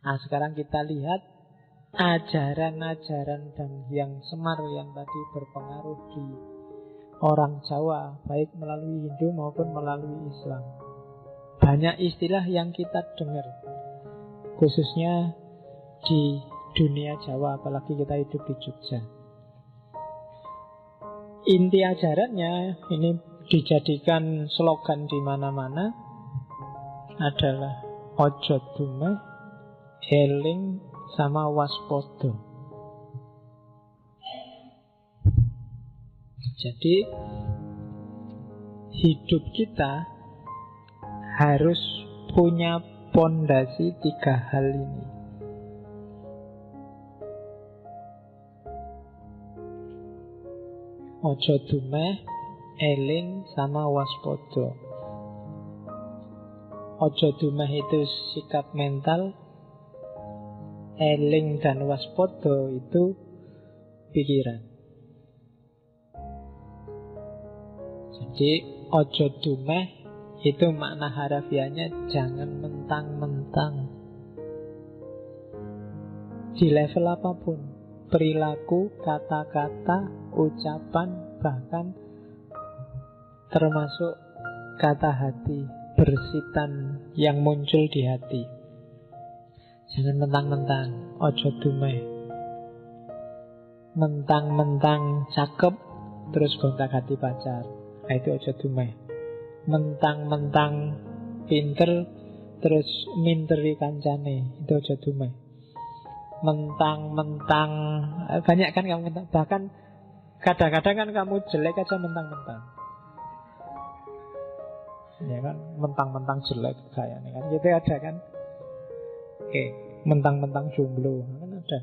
Nah, sekarang kita lihat ajaran-ajaran dan yang semar yang tadi berpengaruh di orang Jawa, baik melalui Hindu maupun melalui Islam. Banyak istilah yang kita dengar, khususnya di dunia Jawa, apalagi kita hidup di Jogja. Inti ajarannya ini dijadikan slogan di mana-mana adalah ojo dumeh, eling sama waspodo. Jadi hidup kita harus punya pondasi 3 hal ini. Ojo dumeh, eling sama waspodo. Ojo dumeh itu sikap mental, eling dan waspodo itu pikiran. Jadi ojo dumeh itu makna harafiahnya jangan mentang-mentang. Di level apapun, perilaku, kata-kata, ucapan, bahkan termasuk kata hati, bersitan yang muncul di hati. Jangan mentang-mentang, ojo dumeh. Mentang-mentang cakep terus gonta-ganti pacar, nah itu ojo dumeh. Mentang-mentang pinter terus minteri kancane, itu ojo dumeh. Mentang-mentang banyak kan kamu mentang, bahkan kadang-kadang kan kamu jelek aja mentang-mentang. Ya kan, mentang-mentang jelek kayaknya kan, gitu ada kan. Oke, mentang-mentang jomblo kan ada.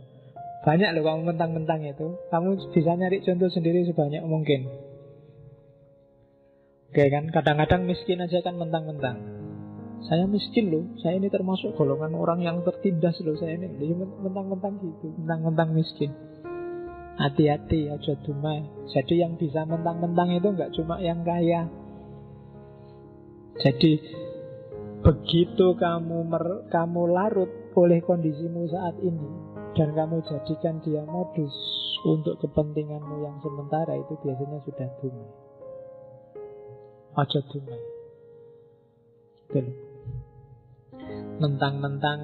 Banyak loh kamu mentang-mentang itu. Kamu bisa nyari contoh sendiri sebanyak mungkin. Oke kan, kadang-kadang miskin aja kan mentang-mentang. Saya miskin loh, saya ini termasuk golongan orang yang tertindas loh, saya ini mentang-mentang gitu, mentang-mentang miskin. Hati-hati, aja dumeh. Jadi yang bisa mentang-mentang itu nggak cuma yang kaya. Jadi begitu kamu larut oleh kondisimu saat ini dan kamu jadikan dia modus untuk kepentinganmu yang sementara, itu biasanya sudah dumeh. Aja dumeh. Betul. Mentang-mentang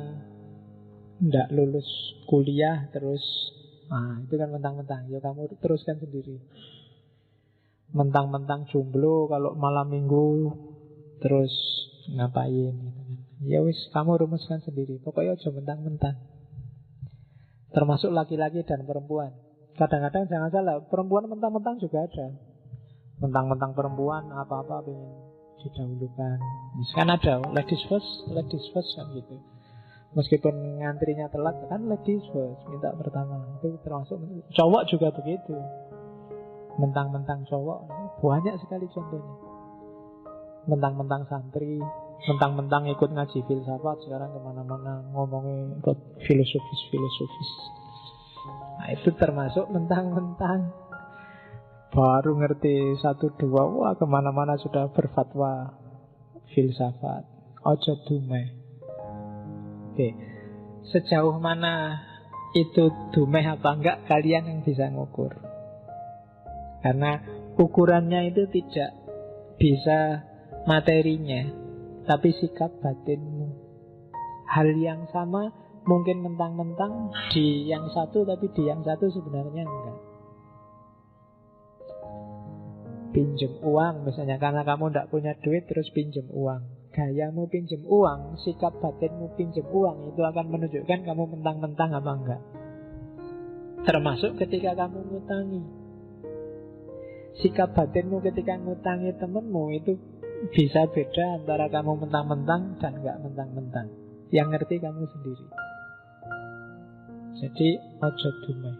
ndak lulus kuliah terus, nah itu kan mentang-mentang. Ya kamu teruskan sendiri. Mentang-mentang jomblo kalau malam minggu terus ngapain gitu kan. Ya wis, kamu rumuskan sendiri. Pokoknya aja mentang-mentang. Termasuk laki-laki dan perempuan. Kadang-kadang jangan salah, perempuan mentang-mentang juga ada. Mentang-mentang perempuan apa-apa pengen didahulukan. Kan ada ladies first kan gitu. Meskipun ngantrinya telat kan ladies first, minta pertama. Itu termasuk. Cowok juga begitu. Mentang-mentang cowok banyak sekali contohnya. Mentang-mentang santri, mentang-mentang ikut ngaji filsafat, sekarang kemana-mana ngomongin filosofis. Nah itu termasuk mentang-mentang. Baru ngerti 1-2, wah kemana-mana sudah berfatwa filsafat. Ojo dumeh. Oke, sejauh mana itu dumeh apa enggak, kalian yang bisa ngukur. Karena ukurannya itu tidak bisa materinya, tapi sikap batinmu. Hal yang sama mungkin mentang-mentang di yang satu, tapi di yang satu sebenarnya enggak. Pinjem uang misalnya, karena kamu tidak punya duit terus pinjem uang. Gayamu pinjem uang, sikap batinmu pinjem uang, itu akan menunjukkan kamu mentang-mentang apa enggak. Termasuk ketika kamu ngutangi. Sikap batinmu ketika ngutangi temenmu itu bisa beda antara kamu mentang-mentang dan enggak mentang-mentang. Yang ngerti kamu sendiri. Jadi ojo dumeh.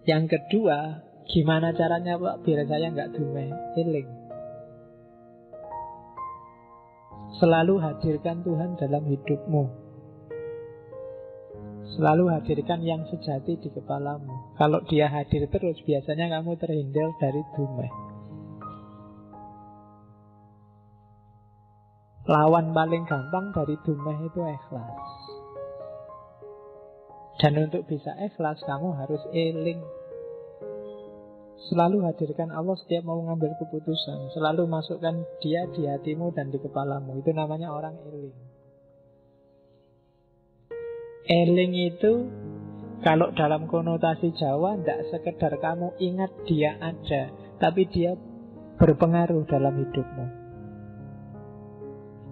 Yang kedua, gimana caranya Pak biar saya nggak dumeh? Eling. Selalu hadirkan Tuhan dalam hidupmu. Selalu hadirkan yang sejati di kepalamu. Kalau dia hadir terus, biasanya kamu terhindar dari dumeh. Lawan paling gampang dari dumeh itu ikhlas. Dan untuk bisa ikhlas kamu harus eling. Selalu hadirkan Allah setiap mau ngambil keputusan. Selalu masukkan Dia di hatimu dan di kepalamu. Itu namanya orang eling. Eling itu kalau dalam konotasi Jawa tidak sekedar kamu ingat Dia ada, tapi Dia berpengaruh dalam hidupmu.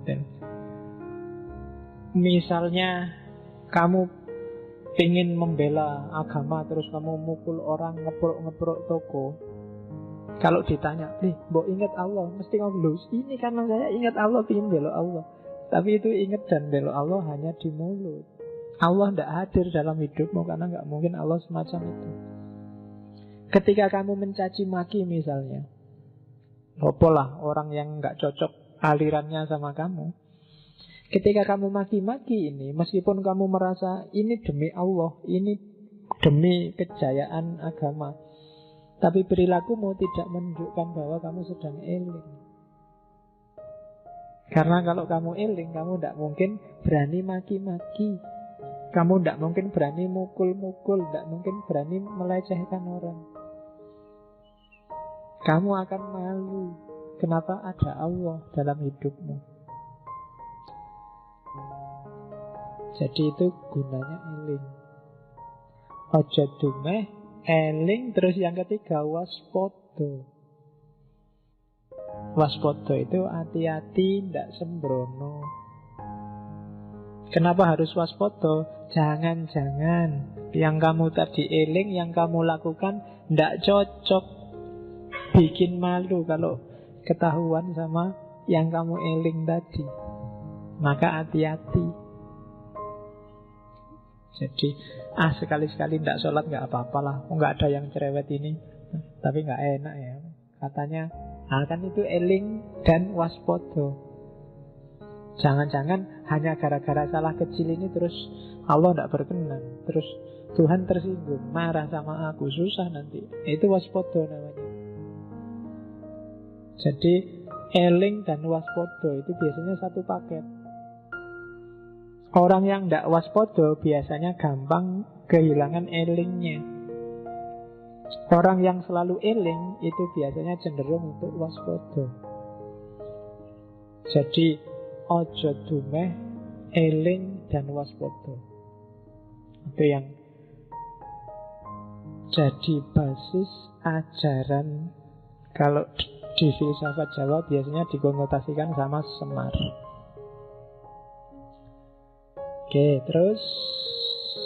Dan misalnya kamu ingin membela agama, terus kamu mukul orang, ngeprok toko. Kalau ditanya, mbok ingat Allah, mesti kamu lulus. Ini karena saya ingat Allah, ingin bela Allah. Tapi itu ingat dan bela Allah hanya di mulut. Allah tidak hadir dalam hidupmu, karena nggak mungkin Allah semacam itu. Ketika kamu mencaci maki misalnya, apalah orang yang nggak cocok alirannya sama kamu. Ketika kamu maki-maki ini, meskipun kamu merasa ini demi Allah, ini demi kejayaan agama, tapi perilakumu tidak menunjukkan bahwa kamu sedang eling. Karena kalau kamu eling, kamu tidak mungkin berani maki-maki, kamu tidak mungkin berani mukul-mukul, tidak mungkin berani melecehkan orang. Kamu akan malu. Kenapa ada Allah dalam hidupmu? Jadi itu gunanya eling. Ojo dumeh, eling. Terus yang ketiga waspodo. Waspodo itu hati-hati, tidak sembrono. Kenapa harus waspodo? Jangan-jangan yang kamu tadi eling, yang kamu lakukan tidak cocok, bikin malu kalau ketahuan sama yang kamu eling tadi. Maka hati-hati. Jadi sekali-sekali tidak sholat nggak apa-apalah, nggak ada yang cerewet ini. Tapi nggak enak ya. Katanya kan itu eling dan waspodo. Jangan-jangan hanya gara-gara salah kecil ini terus Allah tidak berkenan, terus Tuhan tersinggung, marah sama aku, susah nanti. Itu waspodo namanya. Jadi eling dan waspodo itu biasanya satu paket. Orang yang tidak waspodo biasanya gampang kehilangan elingnya. Orang yang selalu eling itu biasanya cenderung untuk waspodo. Jadi ojo dumeh, eling dan waspodo. Itu yang jadi basis ajaran. Kalau di filsafat Jawa biasanya dikonotasikan sama Semar. Oke, terus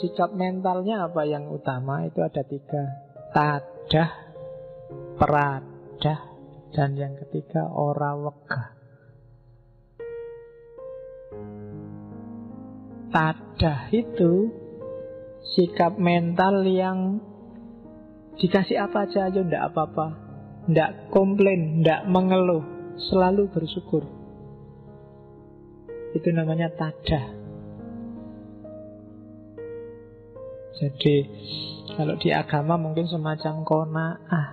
sikap mentalnya apa yang utama? Itu ada 3. Tadah, peradah, dan yang ketiga ora wegah. Tadah itu sikap mental yang dikasih apa aja ndak apa-apa, ndak komplain, ndak mengeluh, selalu bersyukur. Itu namanya tadah. Jadi kalau di agama mungkin semacam qanaah.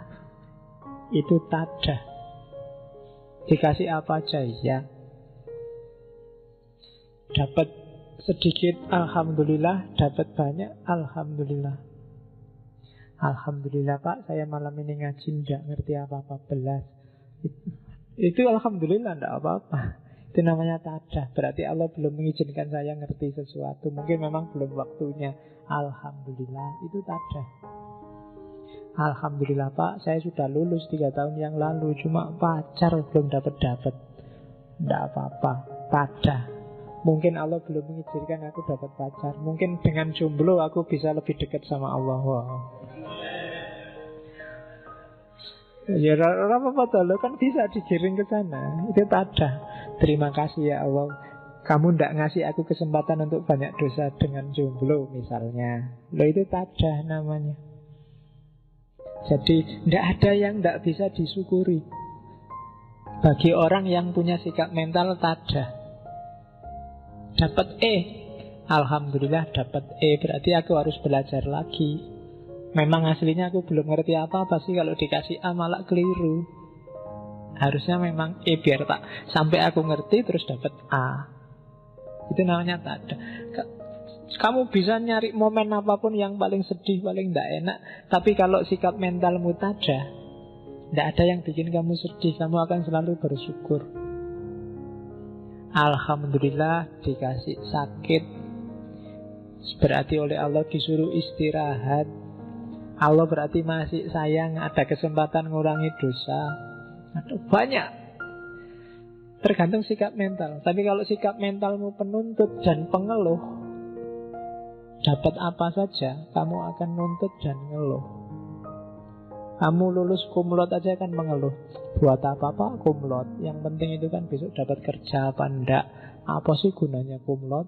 Itu tadah. Dikasih apa aja ya. Dapat sedikit alhamdulillah, dapat banyak alhamdulillah. Alhamdulillah Pak, saya malam ini ngaji tidak ngerti apa-apa belas. Itu alhamdulillah, tidak apa-apa. Itu namanya tadah. Berarti Allah belum mengizinkan saya ngerti sesuatu. Mungkin memang belum waktunya. Alhamdulillah, itu tadah. Alhamdulillah Pak, saya sudah lulus 3 tahun yang lalu, cuma pacar belum dapat. Tidak apa-apa, tadah. Mungkin Allah belum mengizinkan aku dapat pacar. Mungkin dengan jomblo aku bisa lebih dekat sama Allah. Wow. Ya apa-apa lo kan bisa digiring ke sana. Itu tadah. Terima kasih ya Allah, kamu tidak ngasih aku kesempatan untuk banyak dosa dengan jomblo misalnya. Lo itu tadah namanya. Jadi tidak ada yang tidak bisa disyukuri bagi orang yang punya sikap mental tadah. Dapat alhamdulillah dapat berarti aku harus belajar lagi. Memang aslinya aku belum ngerti apa-apa sih, kalau dikasih A malah keliru. Harusnya memang E biar tak sampai aku ngerti terus dapat A. Itu namanya tada. Kamu bisa nyari momen apapun yang paling sedih, paling tidak enak, tapi kalau sikap mentalmu tada, tidak ada yang bikin kamu sedih. Kamu akan selalu bersyukur. Alhamdulillah dikasih sakit, berarti oleh Allah disuruh istirahat. Allah berarti masih sayang, ada kesempatan ngurangi dosa. Ada banyak. Tergantung sikap mental. Tapi kalau sikap mentalmu penuntut dan pengeluh, dapat apa saja kamu akan nuntut dan ngeluh. Kamu lulus kumlot aja kan mengeluh. Buat apa-apa kumlot? Yang penting itu kan besok dapat kerja apa enggak. Apa sih gunanya kumlot?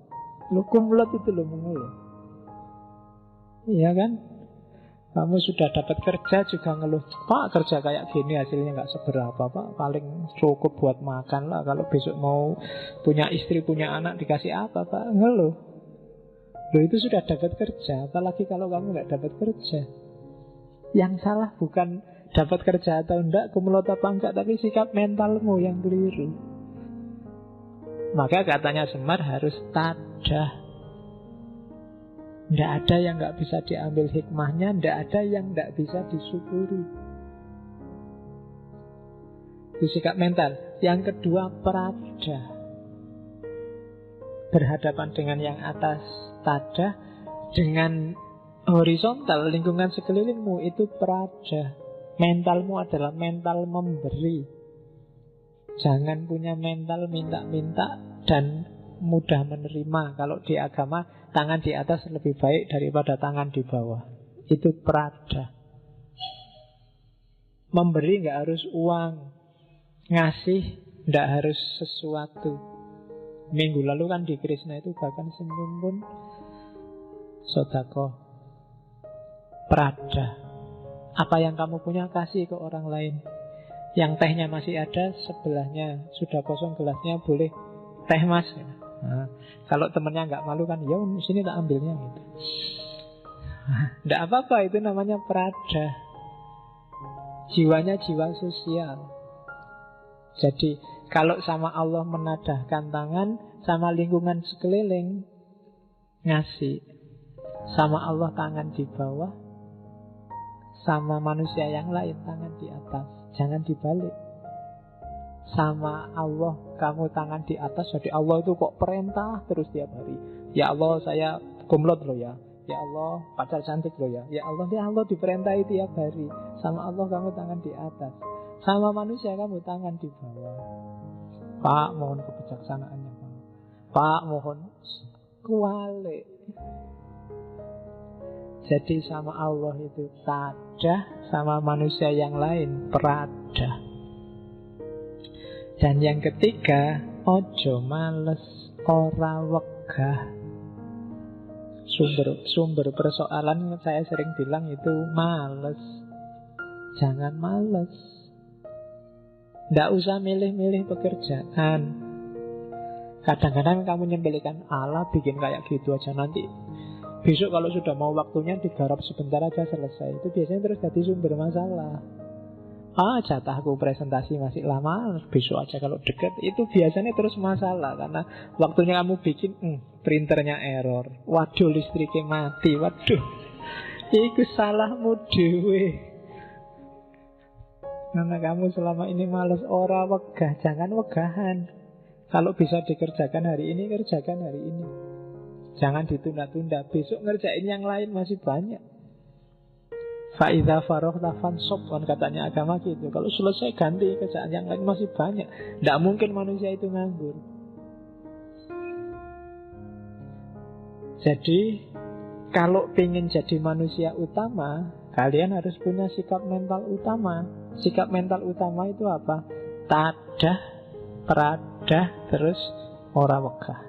Lu kumlot itu lo mengeluh. Iya kan? Kamu sudah dapat kerja juga ngeluh, Pak kerja kayak gini hasilnya gak seberapa Pak, paling cukup buat makan lah. Kalau besok mau punya istri, punya anak dikasih apa Pak? Ngeluh. Loh itu sudah dapat kerja, apalagi kalau kamu gak dapat kerja. Yang salah bukan dapat kerja atau enggak, kumlot apa enggak, tapi sikap mentalmu yang keliru. Maka katanya Semar harus tadah. Tidak ada yang nggak bisa diambil hikmahnya, tidak ada yang nggak bisa disyukuri. Itu sikap mental. Yang kedua, prada. Berhadapan dengan yang atas, tada. Dengan horizontal, lingkungan sekelilingmu, itu prada. Mentalmu adalah mental memberi. Jangan punya mental minta-minta dan mudah menerima. Kalau di agama, tangan di atas lebih baik daripada tangan di bawah. Itu prada. Memberi nggak harus uang, ngasih nggak harus sesuatu. Minggu lalu kan di Krishna itu bahkan senyum pun sodako. Prada. Apa yang kamu punya kasih ke orang lain. Yang tehnya masih ada, sebelahnya sudah kosong gelasnya, boleh teh mas. Nah, kalau temennya nggak malu kan, ya sini tak ambilnya gitu. Nggak apa-apa, itu namanya prada. Jiwanya jiwa sosial. Jadi kalau sama Allah menadahkan tangan, sama lingkungan sekeliling ngasih, sama Allah tangan di bawah, sama manusia yang lain tangan di atas. Jangan dibalik. Sama Allah kamu tangan di atas, jadi Allah itu kok perintah terus tiap hari. Ya Allah saya kumlot loh ya. Ya Allah pacar cantik loh ya. Ya Allah diperintahi tiap hari. Sama Allah kamu tangan di atas, sama manusia kamu tangan di bawah. Pak mohon kebijaksanaannya Pak mohon kualik. Jadi sama Allah itu tadah, sama manusia yang lain prada. Dan yang ketiga, ojo males, ora wegah. Sumber persoalan saya sering bilang itu males. Jangan males. Nggak usah milih-milih pekerjaan. Kadang-kadang kamu nyembelikan Allah, bikin kayak gitu aja, nanti besok kalau sudah mau waktunya digarap sebentar aja selesai. Itu biasanya terus jadi sumber masalah. Jatahku presentasi masih lama, besok aja kalau deket. Itu biasanya terus masalah, karena waktunya kamu bikin printernya error. Waduh listriknya mati. Waduh, itu salahmu dewe. Karena kamu selama ini males, ora wegah. Jangan wegahan. Kalau bisa dikerjakan hari ini, kerjakan hari ini. Jangan ditunda-tunda. Besok ngerjain yang lain masih banyak. Fa'idha faroghta fansob, kan katanya agama gitu. Kalau selesai ganti kerjaan yang lain masih banyak. Tidak mungkin manusia itu nganggur. Jadi kalau ingin jadi manusia utama, kalian harus punya sikap mental utama. Sikap mental utama itu apa? Tadah, prada, terus ora wegah.